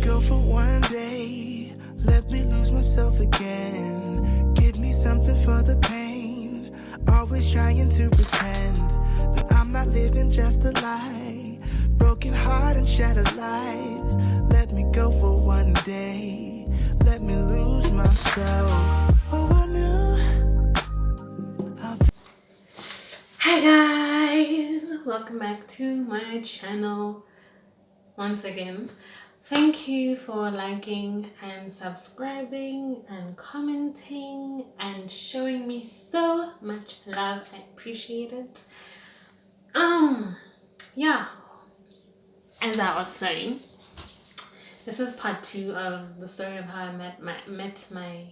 go for one day. Let me lose myself again. Give me something for the pain. Always trying to pretend that I'm not living just a lie. Broken heart and shattered lives. Let me go for one day. Let me lose myself. Oh, I knew. Hi guys, welcome back to my channel once again. Thank you for liking and subscribing and commenting and showing me so much love. I appreciate it. Yeah, as I was saying, this is part 2 of the story of how I met my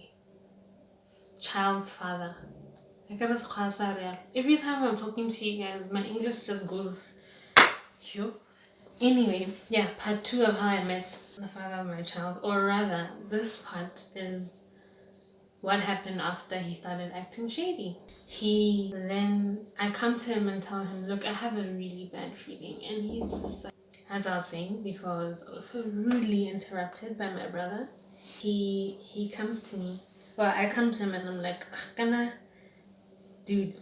child's father. Every time I'm talking to you guys, my English just goes yo. Anyway, yeah, part 2 of how I met the father of my child, or rather, this part is what happened after he started acting shady. I come to him and tell him, look, I have a really bad feeling, and he's just like, as I was saying before, I was also rudely interrupted by my brother. He comes to me, well, I come to him and I'm like, dude,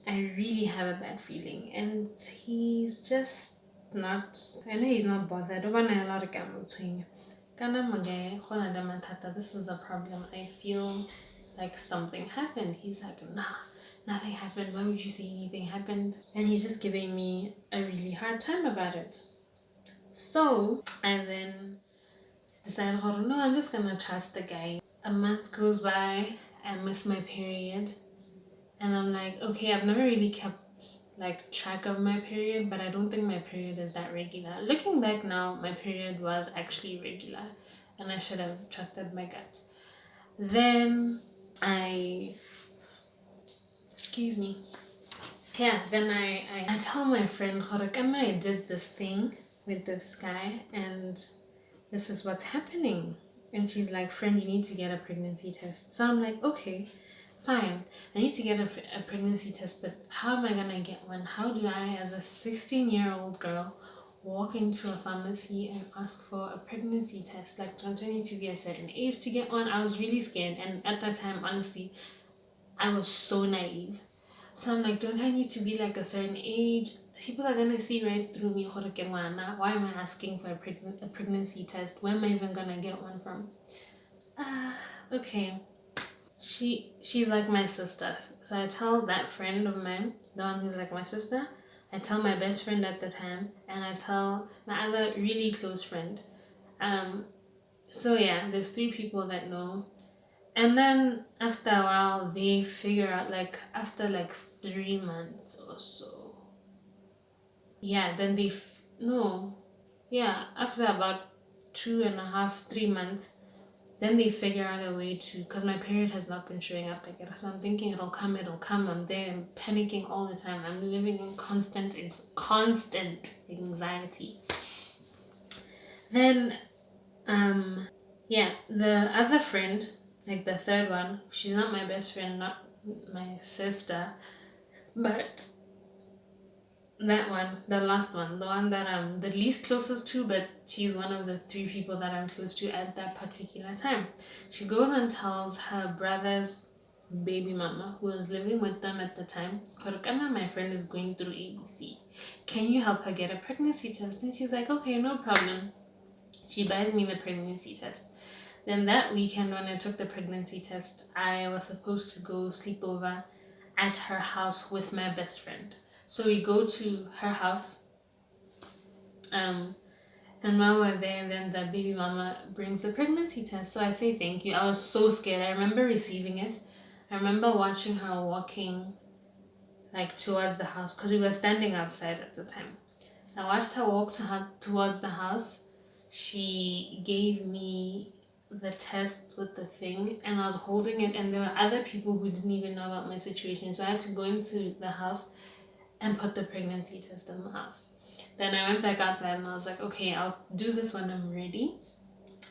I really have a bad feeling, and he's just not, I know he's not bothered. This is the problem. I feel like something happened. He's like, nah, nothing happened. Why would you say anything happened? And he's just giving me a really hard time about it. So I then decided, oh no, I'm just gonna trust the guy. A month goes by, I miss my period. And I'm like, okay, I've never really kept like track of my period, but I don't think my period is that regular. Looking back now, my period was actually regular and I should have trusted my gut. Then I tell my friend, Horakana, I did this thing with this guy and this is what's happening. And she's like, friend, you need to get a pregnancy test. So I'm like, okay, fine, I need to get a pregnancy test, but how am I gonna get one? How do I, as a 16-year-old girl, walk into a pharmacy and ask for a pregnancy test? Like, don't I need to be a certain age to get one? I was really scared, and at that time, honestly, I was so naive. So I'm like, don't I need to be like a certain age? People are gonna see right through me. Why am I asking for a pregnancy test? Where am I even gonna get one from? Okay. She's like my sister. So I tell that friend of mine, the one who's like my sister, I tell my best friend at the time, and I tell my other really close friend. So yeah, there's 3 people that know. And then after a while they figure out, like after like 3 months or so. Yeah, then after about 2.5, 3 months, then they figure out a way to, because my period has not been showing up like it. So I'm thinking it'll come. I'm there, I'm panicking all the time. I'm living in constant anxiety. Then, the other friend, like the third one, she's not my best friend, not my sister, but that one, the last one, the one that I'm the least closest to, but she's one of the 3 people that I'm close to at that particular time. She goes and tells her brother's baby mama, who was living with them at the time, Korokana, my friend is going through ABC. Can you help her get a pregnancy test? And she's like, okay, no problem. She buys me the pregnancy test. Then that weekend when I took the pregnancy test, I was supposed to go sleep over at her house with my best friend. So we go to her house, and while we're there, then the baby mama brings the pregnancy test. So I say thank you. I was so scared. I remember receiving it. I remember watching her walking like towards the house, because we were standing outside at the time. I watched her walk towards the house. She gave me the test with the thing, and I was holding it, and there were other people who didn't even know about my situation. So I had to go into the house and put the pregnancy test in the house. Then I went back outside and I was like, okay, I'll do this when I'm ready.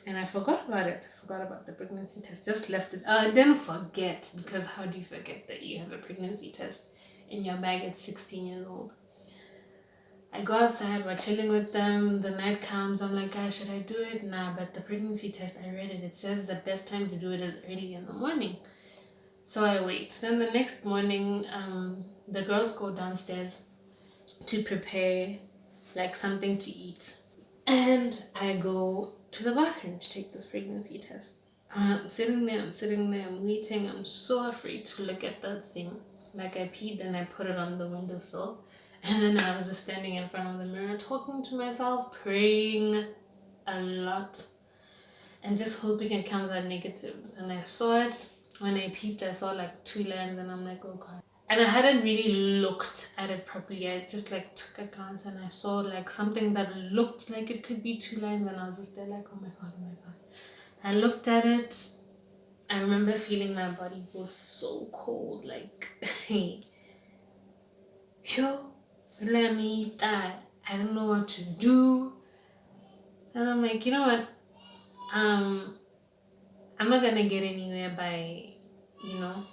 And I forgot about it. I forgot about the pregnancy test. Just left it. I didn't forget, because how do you forget that you have a pregnancy test in your bag at 16 years old? I go outside, we're chilling with them, the night comes, I'm like, guys, should I do it? Nah, but the pregnancy test, I read it, it says the best time to do it is early in the morning. So I wait. Then the next morning, the girls go downstairs to prepare like something to eat. And I go to the bathroom to take this pregnancy test. I'm sitting there, I'm waiting. I'm so afraid to look at that thing. Like I peed and I put it on the windowsill. And then I was just standing in front of the mirror talking to myself, praying a lot, and just hoping it comes out negative. And I saw it. When I peeped, I saw like 2 lines and I'm like, oh God. And I hadn't really looked at it properly. I just like took a glance and I saw like something that looked like it could be 2 lines, and I was just there like, oh my God, oh my God. I looked at it. I remember feeling my body go so cold, like, yo, let me die. I don't know what to do. And I'm like, you know what? I'm not gonna get anywhere by, you know,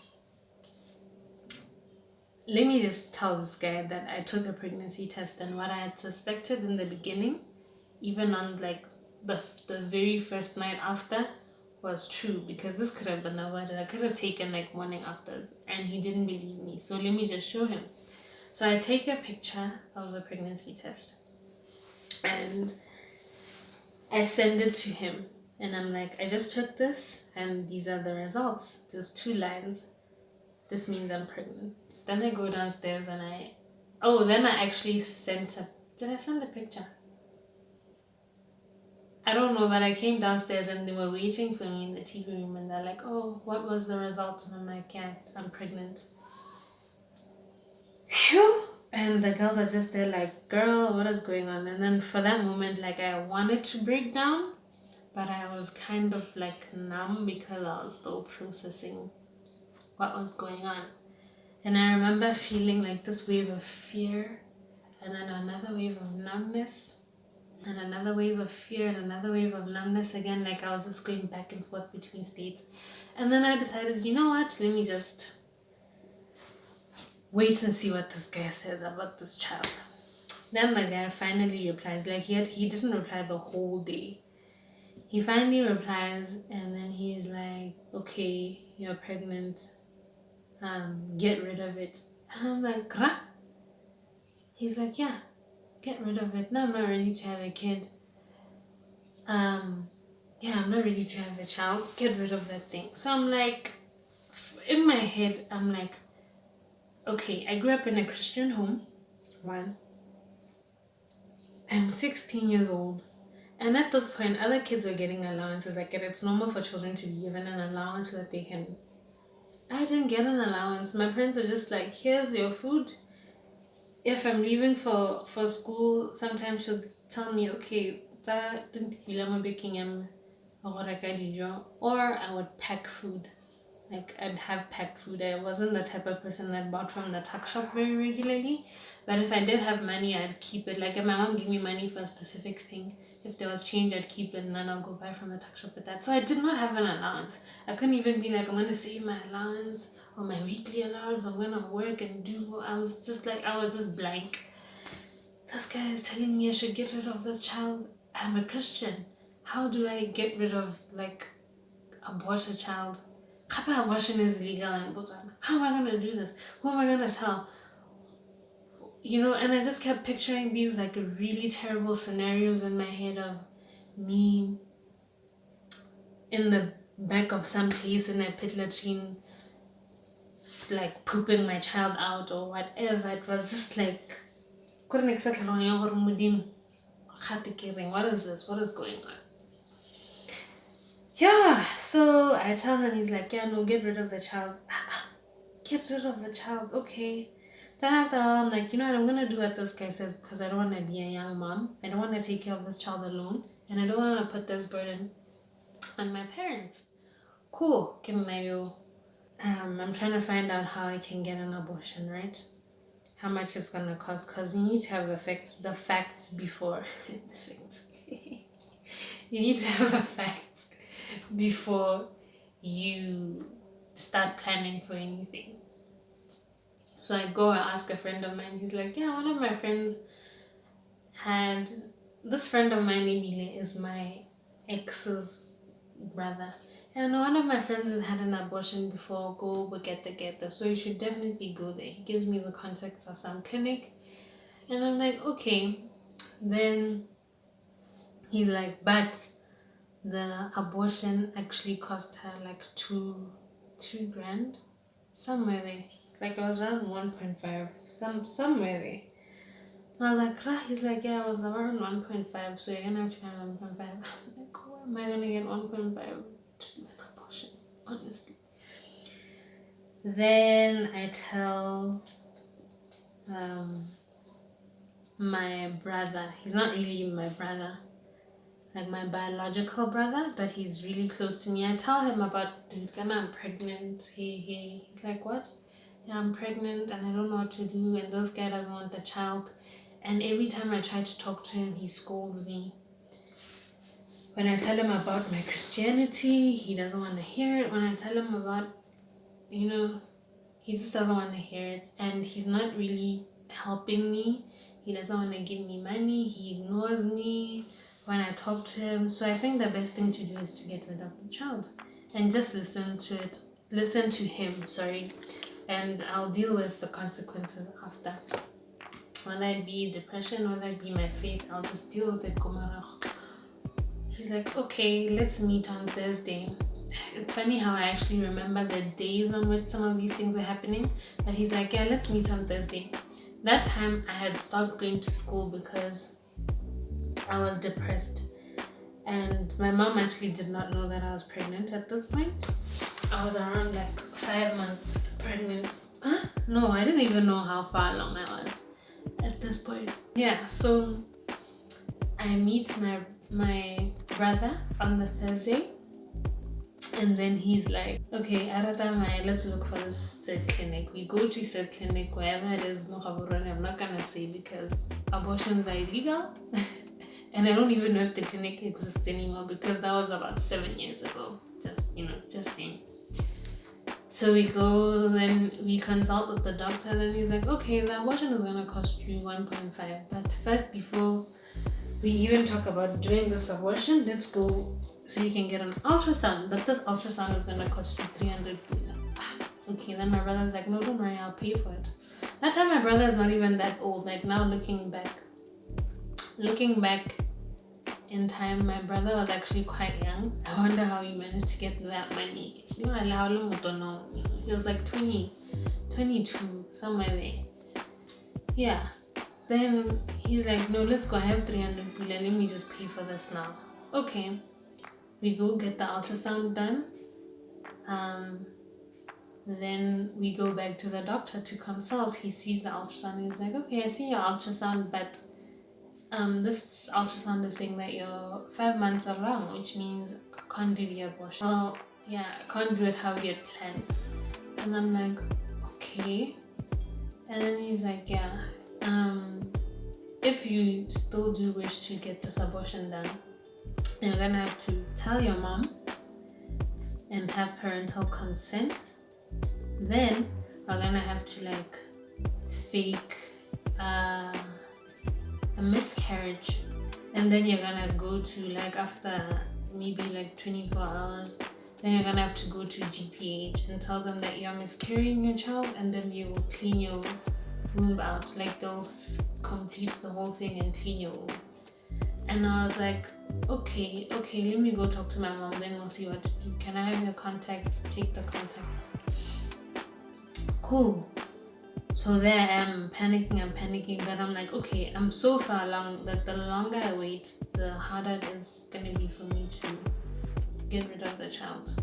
let me just tell this guy that I took a pregnancy test, and what I had suspected in the beginning, even on like the very first night after, was true, because this could have been avoided. I could have taken like morning afters, and he didn't believe me. So let me just show him. So I take a picture of the pregnancy test and I send it to him, and I'm like, I just took this and these are the results. There's 2 lines. This means I'm pregnant. Then I go downstairs and then I actually did I send a picture? I don't know, but I came downstairs and they were waiting for me in the TV room, and they're like, oh, what was the result? And I'm like, yeah, I'm pregnant. Phew! And the girls are just there like, girl, what is going on? And then for that moment, like I wanted to break down, but I was kind of like numb because I was still processing what was going on. And I remember feeling like this wave of fear, and then another wave of numbness, and another wave of fear, and another wave of numbness again. Like I was just going back and forth between states. And then I decided, you know what, let me just wait and see what this guy says about this child. Then the guy finally replies. Like he didn't reply the whole day. He finally replies, and then he's like, okay, you're pregnant. Get rid of it. And I'm like, huh? He's like, yeah, get rid of it. No, I'm not ready to have a kid. Yeah, I'm not ready to have a child. Get rid of that thing. So I'm like, in my head, I'm like, okay, I grew up in a Christian home. One. I'm 16 years old. And at this point, other kids were getting allowances. Like, and it's normal for children to be given an allowance so that they can... I didn't get an allowance. My parents were just like, here's your food. If I'm leaving for school, sometimes she'll tell me, okay, or I would pack food. Like, I'd have packed food. I wasn't the type of person that bought from the tuck shop very regularly. But if I did have money, I'd keep it. Like, if my mom gave me money for a specific thing, if there was change, I'd keep it, and then I'll go buy from the tuck shop with that. So I did not have an allowance. I couldn't even be like, I'm going to save my allowance or my weekly allowance. I'm going to work and do... I was just blank. This guy is telling me I should get rid of this child. I'm a Christian. How do I get rid of, like, abort a child? Abortion is illegal in Botswana. How am I going to do this? Who am I going to tell? You know, and I just kept picturing these like really terrible scenarios in my head of me in the back of some place in a pit latrine, like pooping my child out or whatever. It was just like, what is this? What is going on? Yeah, so I tell him, he's like, yeah, no, get rid of the child. Get rid of the child, okay. Then after all, I'm like, you know what, I'm going to do what this guy says, because I don't want to be a young mom. I don't want to take care of this child alone. And I don't want to put this burden on my parents. Cool. I'm trying to find out how I can get an abortion, right? How much it's going to cost, because you need to have the facts before. The facts. You need to have the facts before you start planning for anything. So I go and ask a friend of mine. He's like, yeah, one of my friends had this friend of mine, Emile, is my ex's brother. And one of my friends has had an abortion before. Go get together. So you should definitely go there. He gives me the contacts of some clinic. And I'm like, okay. Then he's like, but the abortion actually cost her like two grand. Somewhere there. Like it was around 1.5. Somewhere there. And I was like, rah. He's like, yeah, it was around 1.5. So you're gonna have to find 1.5. I'm like, where am I gonna get 1.5 to do an abortion? Honestly. Then I tell my brother. He's not really my brother, like my biological brother, but he's really close to me. I tell him about, dude, I'm pregnant. He's like, what? Yeah, I'm pregnant and I don't know what to do, and this guy doesn't want the child. And every time I try to talk to him, he scolds me. When I tell him about my Christianity, he doesn't want to hear it. When I tell him about, he just doesn't want to hear it. And he's not really helping me. He doesn't want to give me money. He ignores me when I talk to him. So I think the best thing to do is to get rid of the child and just listen to him, and I'll deal with the consequences after. Whether it be depression, whether it be my faith, I'll just deal with it. He's like, okay, let's meet on Thursday. It's funny how I actually remember the days on which some of these things were happening. But he's like, yeah, let's meet on Thursday. That time I had stopped going to school because I was depressed. And my mom actually did not know that I was pregnant at this point. I was around like 5 months pregnant. Huh? No, I didn't even know how far along I was at this point. Yeah, so I meet my brother on the Thursday, and then he's like, okay, let's look for this said clinic. We go to said clinic, wherever it is. No, I'm not gonna say because abortions are illegal. And I don't even know if the clinic exists anymore because that was about 7 years ago. Just saying. So we go, then we consult with the doctor, then he's like, okay, the abortion is gonna cost you 1.5. But first, before we even talk about doing this abortion, let's go so you can get an ultrasound. But this ultrasound is gonna cost you 300. Okay, then my brother's like, no, don't worry, I'll pay for it. That time my brother is not even that old. Like now looking back in time, my brother was actually quite young. I wonder how he managed to get that money. He was like 20, 22, somewhere there. Yeah. Then he's like, no, let's go. I have 300 billion. Let me just pay for this now. Okay. We go get the ultrasound done. Then we go back to the doctor to consult. He sees the ultrasound. He's like, okay, I see your ultrasound, but this ultrasound is saying that you're 5 months along, which means I can't do the abortion. Well, yeah, I can't do it how you had planned. And I'm like, okay. And then he's like, yeah, if you still do wish to get this abortion done, you're gonna have to tell your mom and have parental consent. Then we're gonna have to fake a miscarriage, and then you're gonna go to after maybe 24 hours, then you're gonna have to go to GPH and tell them that you're miscarrying your child, and then you will clean your womb out. They'll complete the whole thing and clean your womb. And I was like, okay, let me go talk to my mom, then we'll see what to do. Can I have your contact? Take the contact. Cool. So there I am, panicking, but I'm like, okay, I'm so far along that the longer I wait, the harder it is gonna be for me to get rid of the child.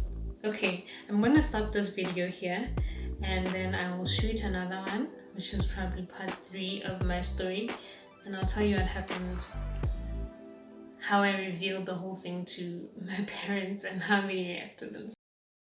Okay, I'm gonna stop this video here, and then I will shoot another one, which is probably part 3 of my story, and I'll tell you what happened, how I revealed the whole thing to my parents and how they reacted and